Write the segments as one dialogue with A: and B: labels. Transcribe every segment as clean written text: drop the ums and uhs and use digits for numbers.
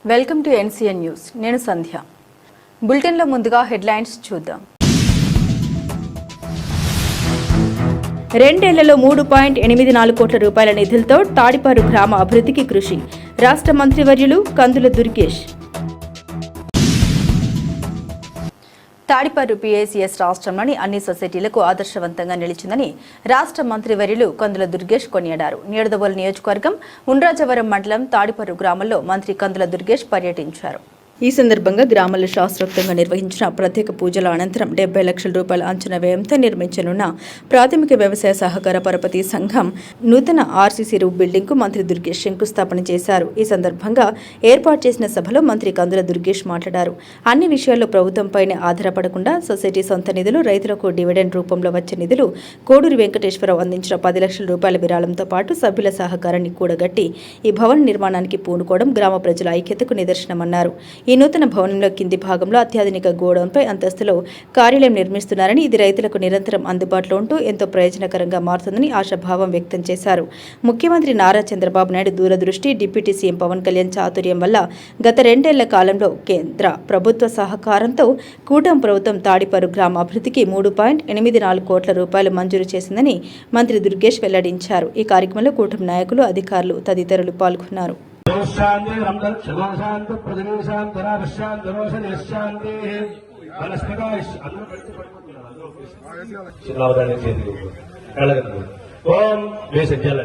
A: Welcome to NCN news. నేను సంధ్య. బులెటిన్లో ముందుగా హెడ్లైన్స్ చూద్దాం.
B: 2 ఏళ్లలో 3.84 కోట్ల రూపాయల నిధులతో తాడిపారు గ్రామ అభివృద్ధికి కృషి. రాష్ట్ర మంత్రివర్యులు కందుల దుర్గేష్.
A: తాడిపారు పీఏసీఎస్ రాష్ట్రంలోని అన్ని సొసైటీలకు ఆదర్శవంతంగా నిలిచిందని రాష్ట్ర మంత్రివర్యులు కందుల దుర్గేష్ కొనియాడారు. నిడదవోలు నియోజకవర్గం ఉండ్రాజవరం మండలం తాడిపారు గ్రామంలో మంత్రి కందుల దుర్గేష్ పర్యటించారు. ఈ సందర్భంగా గ్రామంలో శాస్త్రోక్తంగా నిర్వహించిన ప్రత్యేక పూజల అనంతరం 70 లక్షల రూపాయల అంచనా వ్యయంతో నిర్మించనున్న ప్రాథమిక వ్యవసాయ సహకార పరపతి సంఘం నూతన ఆర్సీసీ రూఫ్ బిల్డింగ్ కు మంత్రి దుర్గేష్ శంకుస్థాపన చేశారు. ఈ సందర్భంగా ఏర్పాటు చేసిన సభలో మంత్రి కందుల దుర్గేష్ మాట్లాడారు. అన్ని విషయాల్లో ప్రభుత్వంపైనే ఆధారపడకుండా సొసైటీ సొంత నిధులు, రైతులకు డివిడెండ్ రూపంలో వచ్చే నిధులు, కోడూరి వెంకటేశ్వరరావు అందించిన 10 లక్షల రూపాయల విరాళంతో పాటు సభ్యుల సహకారాన్ని కూడగట్టి ఈ భవన నిర్మాణానికి పూనుకోవడం గ్రామ ప్రజల ఐక్యతకు నిదర్శనమన్నారు. ఈ నూతన భవనంలో కింది భాగంలో అత్యాధునిక గోడౌన్పై అంతస్తులో కార్యాలయం నిర్మిస్తున్నారని, ఇది రైతులకు నిరంతరం అందుబాటులో ఉంటూ ఎంతో ప్రయోజనకరంగా మారుతుందని ఆశాభావం వ్యక్తం చేశారు. ముఖ్యమంత్రి నారా చంద్రబాబు నాయుడు దూరదృష్టి, డిప్యూటీ సీఎం పవన్ కళ్యాణ్ చాతుర్యం వల్ల గత 2 ఏళ్ల కాలంలో కేంద్ర ప్రభుత్వ సహకారంతో కూటమి ప్రభుత్వం తాడిపారు గ్రామ అభివృద్ధికి 3.84 కోట్ల రూపాయలు మంజూరు చేసిందని మంత్రి దుర్గేష్ వెల్లడించారు. ఈ కార్యక్రమంలో కూటమి నాయకులు, అధికారులు తదితరులు పాల్గొన్నారు.
C: शांति रमदल क्षमा शांति प्रजनी शांति राशांति रोशन शांति वनस्पति शिलावदाने చేతి కలగదు. ఓం వేస జల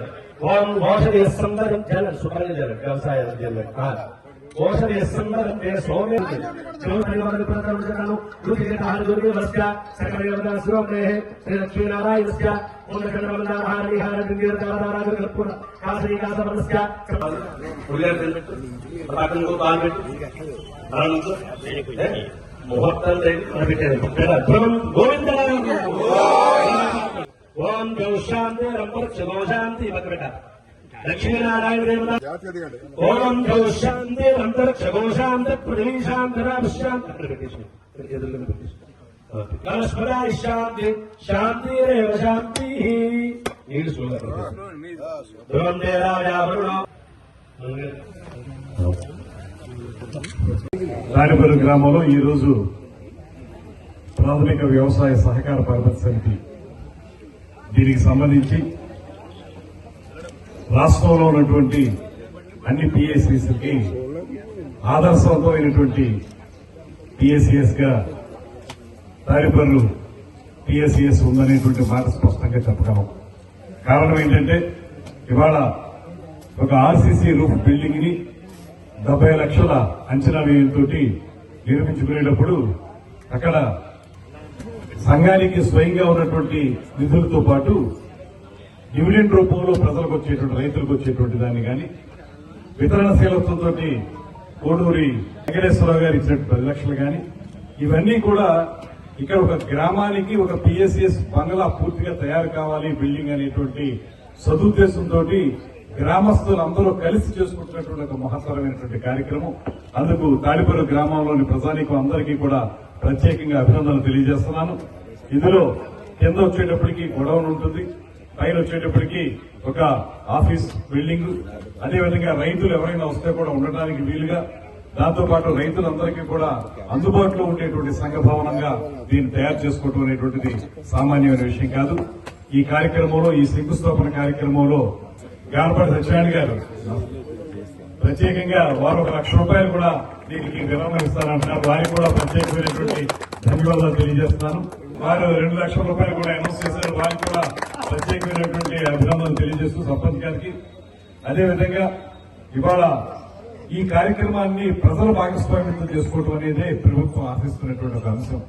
C: ఓం ఓషధి సందరం జల సుఖాయ జల వ్యవసాయ జల ఓషధి సందరం దే సోమే చౌధరి వరద ప్రదర్శనను రుచిత ఆహార దుర్గే వస్య సకల దేవతా శ్రోమే శ్రీ లక్ష్మీ నారాయణస్య ఓం శాంతి శాంతి లక్ష్మీనారాయణ దేవత ఓం శాంతి శాంతి పృథ్వీ శాంతి వనస్పతి శాంతి శాంతి రేవ శాంతి.
D: తాడిపారు గ్రామంలో ఈరోజు ప్రాథమిక వ్యవసాయ సహకార పరపతి సమితి దీనికి సంబంధించి రాష్ట్రంలో ఉన్నటువంటి అన్ని పిఎస్సికి ఆదర్శవంతమైనటువంటి పిఎస్సిఎస్ గా తాడిపారు పిఎస్సిఎస్ ఉందనేటువంటి మాట స్పష్టంగా చెప్పగలం. కారణం ఏంటంటే ఇవాళ ఒక ఆర్సీసీ రూఫ్ బిల్డింగ్ ని 70 లక్షల అంచనా వ్యయంతో నిర్మించుకునేటప్పుడు అక్కడ సంఘానికి స్వయంగా ఉన్నటువంటి నిధులతో పాటు డివిడెండ్ రూపంలో ప్రజలకు వచ్చేటువంటి, రైతులకు వచ్చేటువంటి దాన్ని కానీ వితరణశీలత్వంతో కోడూరి వెంకటేశ్వరరావు గారు ఇచ్చినట్టు 10 లక్షలు కానీ ఇవన్నీ కూడా ఇక్కడ ఒక గ్రామానికి ఒక పిఎస్సిఎస్ బంగ్లా పూర్తిగా తయారు కావాలి బిల్డింగ్ అనేటువంటి సదుద్దేశంతో గ్రామస్తులందరూ కలిసి చేసుకుంటున్నటువంటి ఒక మహత్తరమైనటువంటి కార్యక్రమం. అందుకు తాడిపారు గ్రామంలోని ప్రజానీకం అందరికీ కూడా ప్రత్యేకంగా అభినందనలు తెలియజేస్తున్నాను. ఇందులో కింద వచ్చేటప్పటికి గొడవలు ఉంటుంది, పైన వచ్చేటప్పటికి ఒక ఆఫీస్ బిల్డింగ్, అదేవిధంగా రైతులు ఎవరైనా వస్తే కూడా ఉండటానికి వీలుగా, దాంతోపాటు రైతులందరికీ కూడా అందుబాటులో ఉండేటువంటి సంఘ భవనంగా దీన్ని తయారు చేసుకోవడం అనేటువంటిది సామాన్యమైన విషయం కాదు. ఈ కార్యక్రమంలో, ఈ శంకుస్థాపన కార్యక్రమంలో గానపాటి సత్యనారాయణ గారు ప్రత్యేకంగా వారు 1 లక్ష రూపాయలు కూడా దీనికి విరామం ఇస్తారంటున్నారు. వారికి కూడా ప్రత్యేకమైనటువంటి ధన్యవాదాలు తెలియజేస్తున్నాను. వారు 2 లక్షల రూపాయలు కూడా అనౌన్స్ చేశారు. వారికి కూడా ప్రత్యేకమైనటువంటి అభినందనలు తెలియజేస్తూ సర్పంచ్ గారికి, అదేవిధంగా ఇవాళ ఈ కార్యక్రమాన్ని ప్రజల భాగస్వామ్యంతో చేసుకోవడం అనేదే ప్రభుత్వం ఆశిస్తున్నటువంటి ఒక అంశం.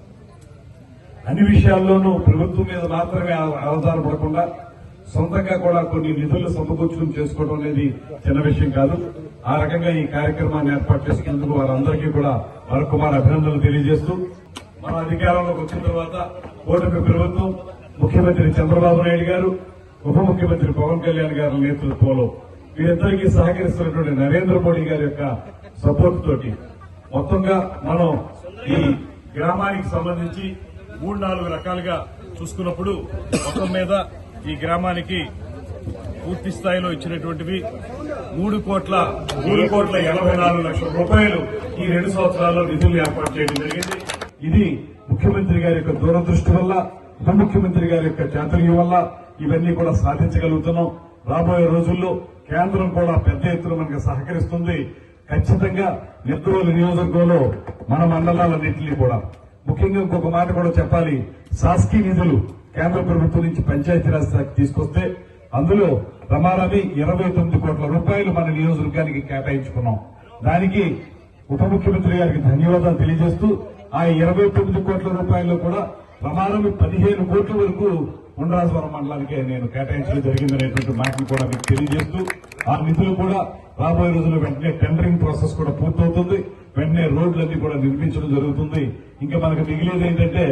D: అన్ని విషయాల్లోనూ ప్రభుత్వం మీద మాత్రమే ఆధారపడకుండా సొంతంగా కూడా కొన్ని నిధులు సమకూర్చుకుని చేసుకోవడం అనేది చిన్న విషయం కాదు. ఆ రకంగా ఈ కార్యక్రమాన్ని ఏర్పాటు చేసినందుకు వారందరికీ కూడా మరొకమారు అభినందనలు తెలియజేస్తూ, మన అధికారంలోకి వచ్చిన తర్వాత కూటమి ప్రభుత్వం, ముఖ్యమంత్రి చంద్రబాబు నాయుడు గారు, ఉప ముఖ్యమంత్రి పవన్ కళ్యాణ్ గారి నేతృత్వంలో వీరిద్దరికీ సహకరిస్తున్నటువంటి నరేంద్ర మోడీ గారి యొక్క సపోర్ట్ తోటి మొత్తంగా మనం ఈ గ్రామానికి సంబంధించి 3-4 రకాలుగా చూసుకున్నప్పుడు మొత్తం మీద ఈ గ్రామానికి పూర్తి స్థాయిలో ఇచ్చినటువంటివి 3,84,00,000 రూపాయలు ఈ 2 సంవత్సరాల్లో నిధులు ఏర్పాటు చేయడం జరిగింది. ఇది ముఖ్యమంత్రి గారి యొక్క దూరదృష్టి వల్ల, ఉప ముఖ్యమంత్రి గారి యొక్క చాతుర్యం వల్ల ఇవన్నీ కూడా సాధించగలుగుతున్నాం. రాబోయే రోజుల్లో కేంద్రం కూడా పెద్ద ఎత్తున మనకు సహకరిస్తుంది. ఖచ్చితంగా నెత్తూరు నియోజకవర్గంలో మన మండలాలన్నింటినీ కూడా, ముఖ్యంగా ఇంకొక మాట కూడా చెప్పాలి, శాసకీయ నిధులు కేంద్ర ప్రభుత్వం నుంచి పంచాయతీరాజ్ శాఖ తీసుకొస్తే అందులో రమారమి 29 కోట్ల రూపాయలు మన నియోజకవర్గానికి కేటాయించుకున్నాం. దానికి ఉప ముఖ్యమంత్రి గారికి ధన్యవాదాలు తెలియజేస్తూ ఆ 29 కోట్ల రూపాయల్లో కూడా రమారమి 15 కోట్ల వరకు ఉండ్రాజవరం మండలానికి నేను కేటాయించడం జరిగిందనేటువంటి మాటలు కూడా మీకు తెలియజేస్తూ ఆ నిధులు కూడా రాబోయే రోజుల్లో వెంటనే టెండరింగ్ ప్రాసెస్ కూడా పూర్తవుతుంది. వెంటనే రోడ్లన్నీ కూడా నిర్మించడం జరుగుతుంది. ఇంకా మనకు మిగిలేది ఏంటంటే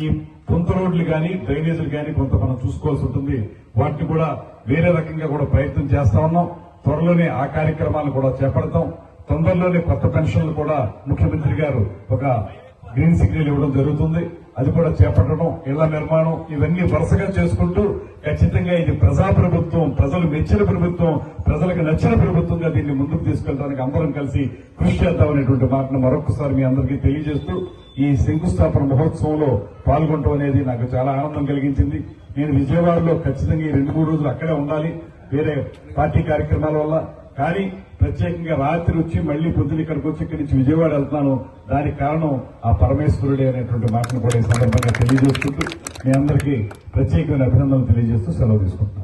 D: ఈ కొంత రోడ్లు కానీ డ్రైనేజీలు కానీ కొంత మనం చూసుకోవాల్సి ఉంటుంది. వాటిని కూడా వేరే రకంగా కూడా ప్రయత్నం చేస్తా ఉన్నాం. త్వరలోనే ఆ కార్యక్రమాలు కూడా చేపడతాం. తొందరలోనే కొత్త పెన్షన్లు కూడా ముఖ్యమంత్రి గారు ఒక గ్రీన్ సిగ్నల్ ఇవ్వడం జరుగుతుంది. అది కూడా చేపట్టడం, ఇళ్ల నిర్మాణం, ఇవన్నీ వరుసగా చేసుకుంటూ ఖచ్చితంగా ఇది ప్రజాప్రభుత్వం, ప్రజలు మెచ్చిన ప్రభుత్వం, ప్రజలకు నచ్చిన ప్రభుత్వంగా దీన్ని ముందుకు తీసుకెళ్ళడానికి అందరం కలిసి కృషి చేద్దామనేటువంటి మాటను మరొకసారి మీ అందరికీ తెలియజేస్తూ ఈ శంకుస్థాపన మహోత్సవంలో పాల్గొనడం అనేది నాకు చాలా ఆనందం కలిగించింది. నేను విజయవాడలో ఖచ్చితంగా ఈ 2-3 రోజులు అక్కడే ఉండాలి వేరే పార్టీ కార్యక్రమాల వల్ల. కానీ ప్రత్యేకంగా రాత్రి వచ్చి మళ్లీ పొద్దున ఇక్కడికి వచ్చి ఇక్కడి నుంచి విజయవాడ వెళ్తున్నాను. దానికి కారణం ఆ పరమేశ్వరుడే అనేటువంటి మాటను కూడా ఈ సందర్భంగా తెలియజేసుకుంటూ మీ అందరికీ ప్రత్యేకమైన అభినందనలు తెలియజేస్తూ సెలవు తీసుకుంటున్నాను.